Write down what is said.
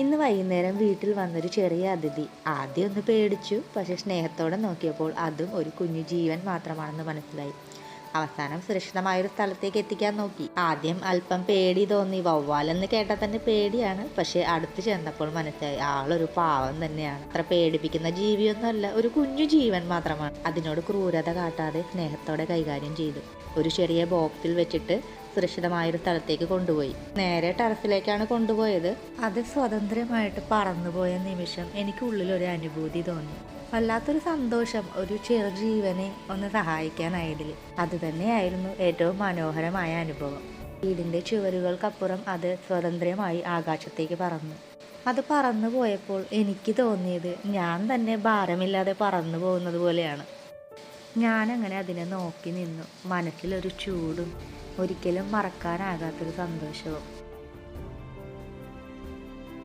ഇന്ന് വൈകുന്നേരം വീട്ടിൽ വന്നൊരു ചെറിയ അതിഥി ആദ്യം ഒന്ന് പേടിച്ചു. പക്ഷെ സ്നേഹത്തോടെ നോക്കിയപ്പോൾ അതും ഒരു കുഞ്ഞു ജീവൻ മാത്രമാണെന്ന് മനസ്സിലായി. അവസാനം സുരക്ഷിതമായൊരു സ്ഥലത്തേക്ക് എത്തിക്കാൻ നോക്കി. ആദ്യം അല്പം പേടി തോന്നി. വവ്വാലെന്ന് കേട്ടാൽ തന്നെ പേടിയാണ്. പക്ഷെ അടുത്ത് ചെന്നപ്പോൾ മനസ്സിലായി ആളൊരു പാവം തന്നെയാണ്. അത്ര പേടിപ്പിക്കുന്ന ജീവിയൊന്നുമല്ല, ഒരു കുഞ്ഞു ജീവൻ മാത്രമാണ്. അതിനോട് ക്രൂരത കാട്ടാതെ സ്നേഹത്തോടെ കൈകാര്യം ചെയ്തു. ഒരു ചെറിയ ബോക്സിൽ വെച്ചിട്ട് സുരക്ഷിതമായൊരു സ്ഥലത്തേക്ക് കൊണ്ടുപോയി. നേരെ ടെറസിലേക്കാണ് കൊണ്ടുപോയത്. അത് സ്വതന്ത്രമായിട്ട് പറന്നുപോയ നിമിഷം എനിക്കുള്ളിലൊരു അനുഭൂതി തോന്നി. വല്ലാത്തൊരു സന്തോഷം, ഒരു ചെറു ജീവനെ ഒന്ന് സഹായിക്കാനായതിൽ. അതുതന്നെയായിരുന്നു ഏറ്റവും മനോഹരമായ അനുഭവം. വീടിൻ്റെ ചുവരുകൾക്കപ്പുറം അത് സ്വതന്ത്രമായി ആകാശത്തേക്ക് പറന്നു. അത് പറന്നു പോയപ്പോൾ എനിക്ക് തോന്നിയത് ഞാൻ തന്നെ ഭാരമില്ലാതെ പറന്നു പോകുന്നത് പോലെയാണ്. ഞാനങ്ങനെ അതിനെ നോക്കി നിന്നു. മനസ്സിലൊരു ചൂടും ഒരിക്കലും മറക്കാനാകാത്തൊരു സന്തോഷവും.